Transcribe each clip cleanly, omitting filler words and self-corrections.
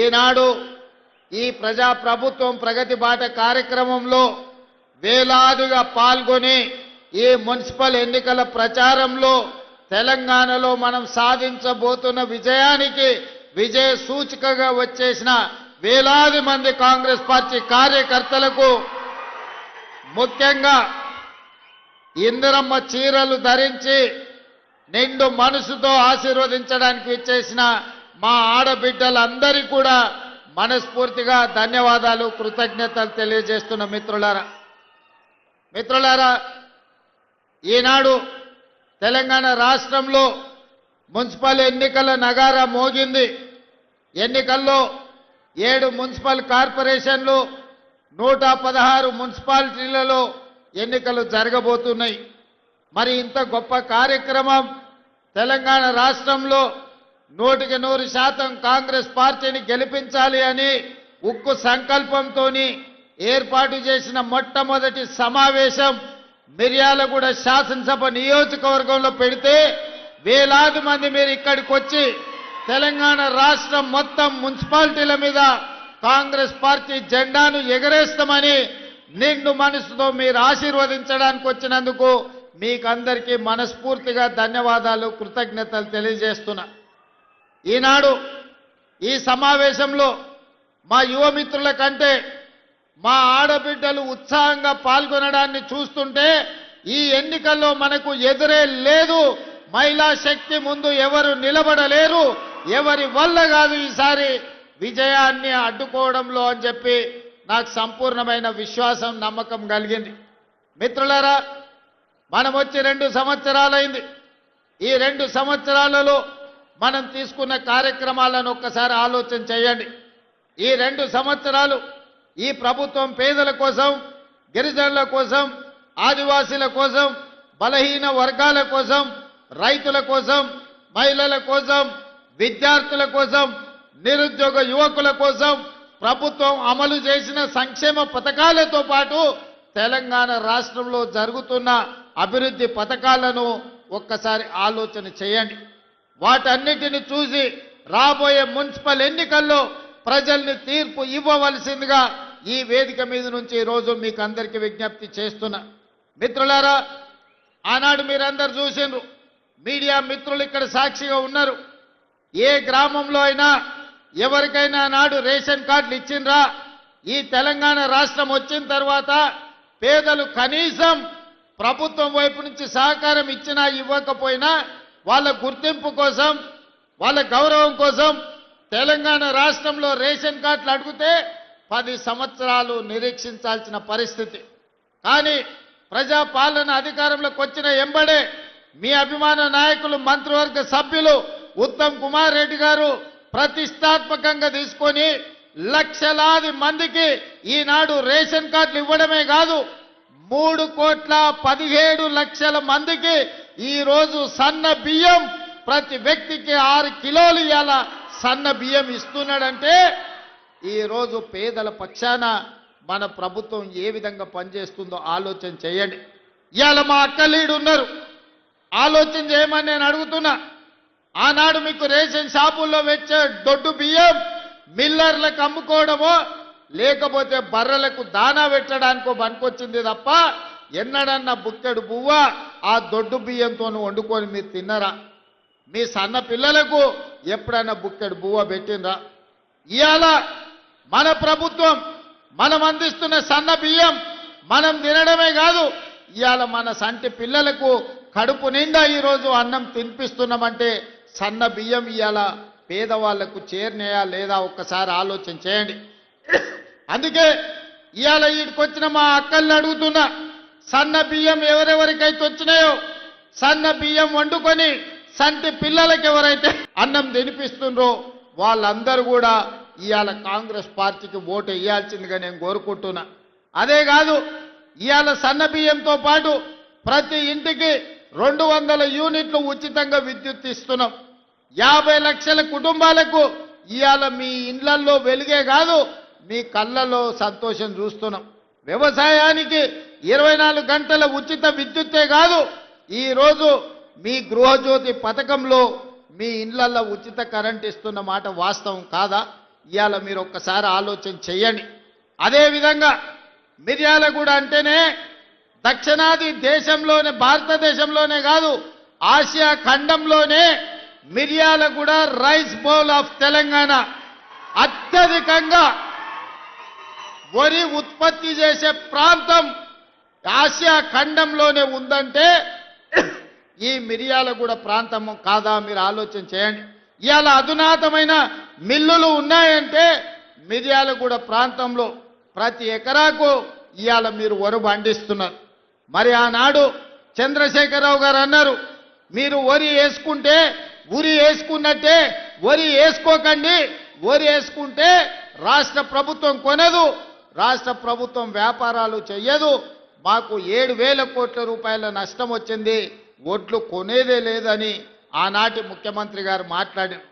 ఈనాడు ఈ ప్రజాప్రభుత్వం ప్రగతి బాట కార్యక్రమంలో వేలాదిగా పాల్గొని ఈ మున్సిపల్ ఎన్నికల ప్రచారంలో తెలంగాణలో మనం సాధించబోతున్న విజయానికి విజయ సూచికగా వచ్చేసిన వేలాది మంది కాంగ్రెస్ పార్టీ కార్యకర్తలకు ముఖ్యంగా ఇందిరమ్మ చీరలు ధరించి నిండు మనసుతో ఆశీర్వదించడానికి విచ్చేసిన మా ఆడబిడ్డలందరికీ కూడా మనస్ఫూర్తిగా ధన్యవాదాలు కృతజ్ఞతలు తెలియజేస్తున్న మిత్రులారా ఈనాడు తెలంగాణ రాష్ట్రంలో మున్సిపల్ ఎన్నికల నగారా మోగింది. ఎన్నికల్లో 7 మున్సిపల్ కార్పొరేషన్లు 116 మున్సిపాలిటీలలో ఎన్నికలు జరగబోతున్నాయి. మరి ఇంత గొప్ప కార్యక్రమం తెలంగాణ రాష్ట్రంలో 100% కాంగ్రెస్ పార్టీని గెలిపించాలి అని ఉక్కు సంకల్పంతో ఏర్పాటు చేసిన మొట్టమొదటి సమావేశం మిర్యాలగూడ శాసనసభ నియోజకవర్గంలో పెడితే వేలాది మంది మీరు ఇక్కడికి వచ్చి తెలంగాణ రాష్ట్రం మొత్తం మున్సిపాలిటీల మీద కాంగ్రెస్ పార్టీ జెండాను ఎగరేస్తామని నిండు మనసుతో మీరు ఆశీర్వదించడానికి వచ్చినందుకు మీకందరికీ మనస్ఫూర్తిగా ధన్యవాదాలు కృతజ్ఞతలు తెలియజేస్తున్నా. ఈనాడు ఈ సమావేశంలో మా యువమిత్రుల కంటే మా ఆడబిడ్డలు ఉత్సాహంగా పాల్గొనడాన్ని చూస్తుంటే ఈ ఎన్నికల్లో మనకు ఎదురే లేదు. మహిళా శక్తి ముందు ఎవరు నిలబడలేరు, ఎవరి వల్ల కాదు ఈసారి విజయాన్ని అడ్డుకోవడంలో అని చెప్పి నాకు సంపూర్ణమైన విశ్వాసం నమ్మకం కలిగింది. మిత్రులారా, మనం వచ్చి 2 సంవత్సరాలైంది. ఈ 2 సంవత్సరాలలో మనం తీసుకున్న కార్యక్రమాలను ఒక్కసారి ఆలోచన చేయండి. ఈ 2 సంవత్సరాలు ఈ ప్రభుత్వం పేదల కోసం, గిరిజనుల కోసం, ఆదివాసీల కోసం, బలహీన వర్గాల కోసం, రైతుల కోసం, మహిళల కోసం, విద్యార్థుల కోసం, నిరుద్యోగ యువకుల కోసం ప్రభుత్వం అమలు చేసిన సంక్షేమ పథకాలతో పాటు తెలంగాణ రాష్ట్రంలో జరుగుతున్న అభివృద్ధి పథకాలను ఒక్కసారి ఆలోచన చేయండి. వాటన్నిటిని చూసి రాబోయే మున్సిపల్ ఎన్నికల్లో ప్రజల్ని తీర్పు ఇవ్వవలసిందిగా ఈ వేదిక మీద నుంచి ఈరోజు మీకు అందరికీ విజ్ఞప్తి చేస్తున్నా. మిత్రులారా, ఆనాడు మీరందరూ చూసిండ్రు, మీడియా మిత్రులు ఇక్కడ సాక్షిగా ఉన్నారు. ఏ గ్రామంలో అయినా ఎవరికైనా నాడు రేషన్ కార్డులు ఇచ్చిండ్రా? ఈ తెలంగాణ రాష్ట్రం వచ్చిన తర్వాత పేదలు కనీసం ప్రభుత్వం వైపు నుంచి సహకారం ఇచ్చినా ఇవ్వకపోయినా వాళ్ళ గుర్తింపు కోసం, వాళ్ళ గౌరవం కోసం తెలంగాణ రాష్ట్రంలో రేషన్ కార్డులు అడిగితే 10 సంవత్సరాలు నిరీక్షించాల్సిన పరిస్థితి. కానీ ప్రజాపాలన అధికారంలోకి వచ్చిన ఎంబడే మీ అభిమాన నాయకులు, మంత్రివర్గ సభ్యులు ఉత్తమ్ కుమార్ రెడ్డి గారు ప్రతిష్టాత్మకంగా తీసుకొని లక్షలాది మందికి ఈనాడు రేషన్ కార్డులు ఇవ్వడమే కాదు, 3,17,00,000 మందికి ఈరోజు సన్న బియ్యం ప్రతి వ్యక్తికి 6 కిలోలు ఇవాళ సన్న బియ్యం ఇస్తున్నాడంటే ఈరోజు పేదల పక్షాన మన ప్రభుత్వం ఏ విధంగా పనిచేస్తుందో ఆలోచన చేయండి. ఇవాళ మా అక్కలీడు ఉన్నారు, ఆలోచన చేయమని నేను అడుగుతున్నా. ఆనాడు మీకు రేషన్ షాపుల్లో వచ్చే దొడ్డు బియ్యం మిల్లర్లకు అమ్ముకోవడమో లేకపోతే బర్రెలకు దానా పెట్టడానికో పనికొచ్చింది తప్ప ఎన్నడన్నా బుక్కెడు బువ్వ ఆ దొడ్డు బియ్యంతో వండుకొని మీరు తిన్నరా? మీ సన్న పిల్లలకు ఎప్పుడైనా బుక్కెడు బువ్వ పెట్టినరా? ఇవాళ మన ప్రభుత్వం మనం అందిస్తున్న సన్న బియ్యం మనం తినడమే కాదు, ఇవాళ మన సంటి పిల్లలకు కడుపు నిండా ఈరోజు అన్నం తినిపిస్తున్నామంటే సన్న బియ్యం ఇవాళ పేదవాళ్లకు చేరినాయా లేదా ఒక్కసారి ఆలోచన చేయండి. అందుకే ఇవాళ వీటికొచ్చిన మా అక్కల్ని అడుగుతున్నా, సన్న బియ్యం ఎవరెవరికైతే వచ్చినాయో సన్న బియ్యం వండుకొని సంటి పిల్లలకి ఎవరైతే అన్నం తినిపిస్తుండ్రో వాళ్ళందరూ కూడా ఇవాళ కాంగ్రెస్ పార్టీకి ఓటు వేయాల్సిందిగా నేను కోరుకుంటున్నా. అదే కాదు, ఇవాళ సన్న బియ్యంతో పాటు ప్రతి ఇంటికి 200 యూనిట్లు ఉచితంగా విద్యుత్ ఇస్తున్నాం. 50 లక్షల కుటుంబాలకు ఇవాళ మీ ఇళ్లల్లో వెలుగే కాదు, మీ కళ్ళలో సంతోషం చూస్తున్నాం. వ్యవసాయానికి 24 గంటల ఉచిత విద్యుత్తే కాదు, ఈరోజు మీ గృహజ్యోతి పథకంలో మీ ఇళ్లల్లో ఉచిత కరెంట్ ఇస్తున్న మాట వాస్తవం కాదా? ఇవాళ మీరు ఒక్కసారి ఆలోచన చేయండి. అదేవిధంగా మిర్యాలగూడ అంటేనే దక్షిణాది దేశంలోనే, భారతదేశంలోనే కాదు ఆసియా ఖండంలోనే Miryalaguda rice bowl of Telangana. అత్యధికంగా వరి ఉత్పత్తి చేసే ప్రాంతం ఆసియా ఖండంలోనే ఉందంటే ఈ మిర్యాలగూడ ప్రాంతం కాదా? మీరు ఆలోచన చేయండి. ఇవాళ అధునాతమైన మిల్లులు ఉన్నాయంటే మిర్యాలగూడ ప్రాంతంలో ప్రతి ఎకరాకు ఇవాళ మీరు వరి పండిస్తున్నారు. మరి ఆనాడు చంద్రశేఖరరావు గారు అన్నారు, మీరు వరి వేసుకుంటే ఉరి వేసుకున్నట్టే వరి వేసుకోకండి, వరి వేసుకుంటే రాష్ట్ర ప్రభుత్వం కొనదు, రాష్ట్ర ప్రభుత్వం వ్యాపారాలు చెయ్యదు, మాకు 7,000 కోట్ల రూపాయల నష్టం వచ్చింది, ఒడ్లు కొనేదే లేదని ఆనాటి ముఖ్యమంత్రి గారు మాట్లాడారు.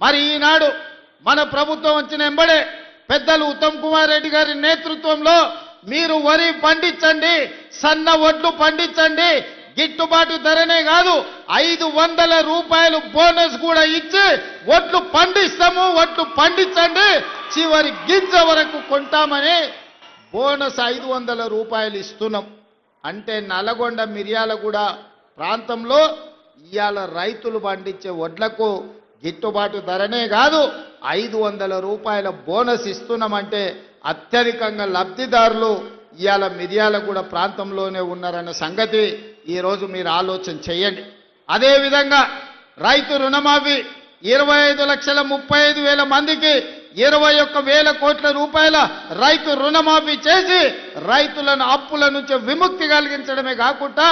మరి ఈనాడు మన ప్రభుత్వం వచ్చిన ఎంబడే పెద్దలు ఉత్తమ్ కుమార్ రెడ్డి గారి నేతృత్వంలో మీరు వరి పండించండి, సన్న ఒడ్లు పండించండి, గిట్టుబాటు ధరనే కాదు 500 రూపాయలు బోనస్ కూడా ఇచ్చి ఒడ్లు పండిస్తాము, ఒడ్లు పండించండి, చివరి గింజ వరకు కొంటామని బోనస్ 500 రూపాయలు ఇస్తున్నాం. అంటే నల్గొండ మిర్యాలగూడ ప్రాంతంలో ఇవాళ రైతులు పండించే వడ్లకు గిట్టుబాటు ధరనే కాదు 500 రూపాయల బోనస్ ఇస్తున్నామంటే అత్యధికంగా లబ్ధిదారులు ఇవాళ మిర్యాలగూడ ప్రాంతంలోనే ఉన్నారన్న సంగతి ఈరోజు మీరు ఆలోచన చేయండి. అదేవిధంగా రైతు రుణమాఫీ 25,35,000 మందికి 21,000 కోట్ల రూపాయల రైతు రుణమాఫీ చేసి రైతులను అప్పుల నుంచి విముక్తి కలిగించడమే కాకుండా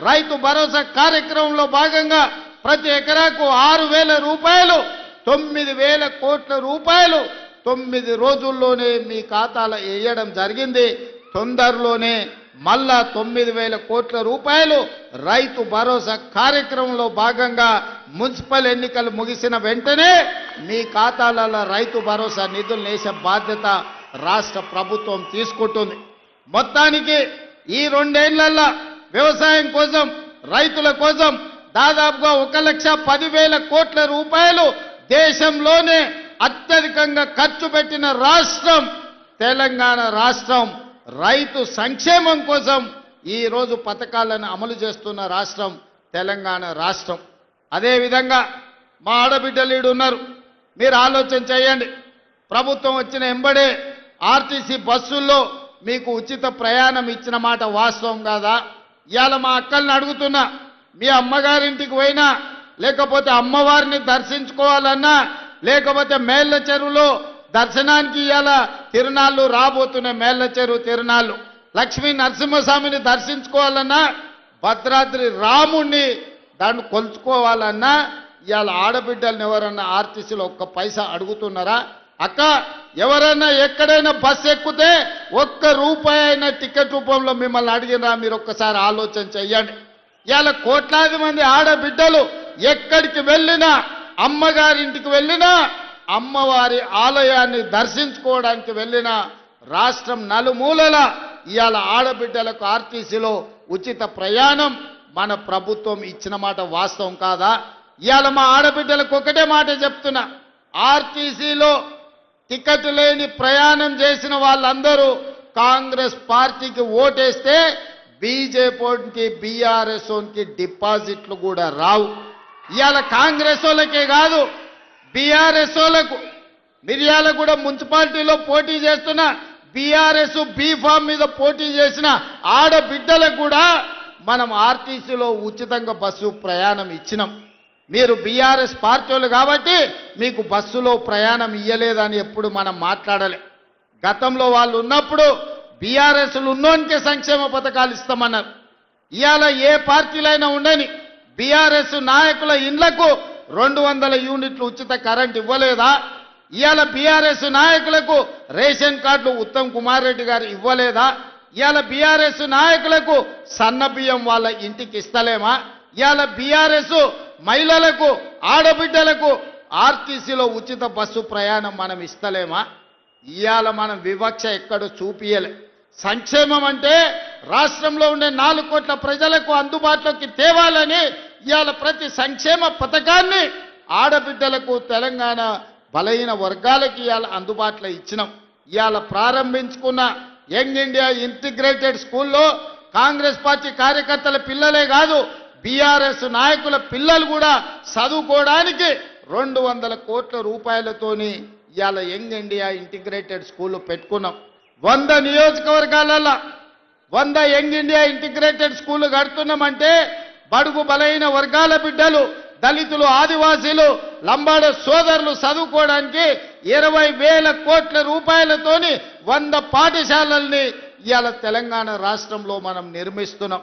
రైతు భరోసా కార్యక్రమంలో భాగంగా ప్రతి ఎకరాకు 6,000 రూపాయలు, 9,000 కోట్ల రూపాయలు 9 రోజుల్లోనే మీ ఖాతాలో వేయడం జరిగింది. తొందరలోనే మళ్ళా 9,000 కోట్ల రూపాయలు రైతు భరోసా కార్యక్రమంలో భాగంగా మున్సిపల్ ఎన్నికలు ముగిసిన వెంటనే మీ ఖాతాలలో రైతు భరోసా నిధులు వేసే బాధ్యత రాష్ట్ర ప్రభుత్వం తీసుకుంటుంది. మొత్తానికి ఈ 2 ఏళ్లలో వ్యవసాయం కోసం, రైతుల కోసం దాదాపుగా 1,10,000 కోట్ల రూపాయలు దేశంలోనే అత్యధికంగా ఖర్చు పెట్టిన రాష్ట్రం తెలంగాణ రాష్ట్రం. రైతు సంక్షేమం కోసం ఈ రోజు పథకాలను అమలు చేస్తున్న రాష్ట్రం తెలంగాణ రాష్ట్రం. అదేవిధంగా మా ఆడబిడ్డలు ఉన్నారు, మీరు ఆలోచన చేయండి. ప్రభుత్వం వచ్చిన ఎంబడే ఆర్టీసీ బస్సుల్లో మీకు ఉచిత ప్రయాణం ఇచ్చిన మాట వాస్తవం కాదా? ఇవాళ మా అక్కల్ని అడుగుతున్నా, మీ అమ్మగారింటికి పోయినా, లేకపోతే అమ్మవారిని దర్శించుకోవాలన్నా, లేకపోతే మేళ్ల చెరువులో దర్శనానికి ఇవాళ తిరునాళ్ళు రాబోతున్నాయి, మేళ్ల చెరువు తిరునాళ్ళు, లక్ష్మీ నరసింహస్వామిని దర్శించుకోవాలన్నా, భద్రాద్రి రాముణ్ణి దాన్ని కొలుచుకోవాలన్నా ఇవాళ ఆడబిడ్డలను ఎవరన్నా ఆర్టీసీలో 1 పైసా అడుగుతున్నారా? అక్క, ఎవరైనా ఎక్కడైనా బస్సు ఎక్కితే 1 రూపాయి అయినా టికెట్ రూపంలో మిమ్మల్ని అడిగినరా? మీరు ఒక్కసారి ఆలోచన చెయ్యండి. ఇవాళ కోట్లాది మంది ఆడబిడ్డలు ఎక్కడికి వెళ్ళినా, అమ్మగారింటికి వెళ్ళినా, అమ్మవారి ఆలయాన్ని దర్శించుకోవడానికి వెళ్ళిన రాష్ట్రం నలుమూలల ఇవాళ ఆడబిడ్డలకు ఆర్టీసీలో ఉచిత ప్రయాణం మన ప్రభుత్వం ఇచ్చిన మాట వాస్తవం కాదా? ఇవాళ మా ఆడబిడ్డలకు ఒకటే మాట చెప్తున్నా, ఆర్టీసీలో టికెట్ లేని ప్రయాణం చేసిన వాళ్ళందరూ కాంగ్రెస్ పార్టీకి ఓటేస్తే బీజేపీకి, బీఆర్ఎస్కి డిపాజిట్లు కూడా రావు. ఇవాళ కాంగ్రెస్ వాళ్ళకే కాదు, బీఆర్ఎస్ వాళ్ళకు మిర్యాలగూడ మున్సిపాలిటీలో పోటీ చేస్తున్న బీఆర్ఎస్ బీఫామ్ మీద పోటీ చేసిన ఆడబిడ్డలకు కూడా మనం ఆర్టీసీలో ఉచితంగా బస్సు ప్రయాణం ఇచ్చినాం. మీరు బీఆర్ఎస్ పార్టీలు కాబట్టి మీకు బస్సులో ప్రయాణం ఇయ్యలేదని ఎప్పుడు మనం మాట్లాడలే. గతంలో వాళ్ళు ఉన్నప్పుడు బీఆర్ఎస్లు ఉన్నోనికే సంక్షేమ పథకాలు ఇస్తామన్నారు. ఇవాళ ఏ పార్టీలైనా ఉండని బీఆర్ఎస్ నాయకుల ఇండ్లకు 200 యూనిట్లు ఉచిత కరెంట్ ఇవ్వలేదా? ఇవాళ బీఆర్ఎస్ నాయకులకు రేషన్ కార్డులు ఉత్తమ్ కుమార్ రెడ్డి గారు ఇవ్వలేదా? ఇవాళ బీఆర్ఎస్ నాయకులకు సన్న బియ్యం వాళ్ళ ఇంటికి ఇస్తలేమా? ఇవాళ బీఆర్ఎస్ మహిళలకు, ఆడబిడ్డలకు ఆర్టీసీలో ఉచిత బస్సు ప్రయాణం మనం ఇస్తలేమా? ఇవాళ మనం వివక్ష ఎక్కడ చూపియలే. సంక్షేమం అంటే రాష్ట్రంలో ఉండే 4 కోట్ల ప్రజలకు అందుబాటులోకి తేవాలని ఇవాళ ప్రతి సంక్షేమ పథకాన్ని ఆడబిడ్డలకు, తెలంగాణ బలహీన వర్గాలకి ఇవాళ అందుబాటులో ఇచ్చినాం. ఇవాళ ప్రారంభించుకున్న యంగ్ ఇండియా ఇంటిగ్రేటెడ్ స్కూల్లో కాంగ్రెస్ పార్టీ కార్యకర్తల పిల్లలే కాదు, బీఆర్ఎస్ నాయకుల పిల్లలు కూడా చదువుకోవడానికి 200 కోట్ల రూపాయలతోని ఇవాళ యంగ్ ఇండియా ఇంటిగ్రేటెడ్ స్కూల్ పెట్టుకున్నాం. 100 నియోజకవర్గాలలో 100 యంగ్ ఇండియా ఇంటిగ్రేటెడ్ స్కూల్ కడుతున్నామంటే బడుగు బలైన వర్గాల బిడ్డలు, దళితులు, ఆదివాసీలు, లంబాడ సోదరులు చదువుకోవడానికి 20,000 కోట్ల రూపాయలతోని 100 పాఠశాలల్ని ఇవాళ తెలంగాణ రాష్ట్రంలో మనం నిర్మిస్తున్నాం.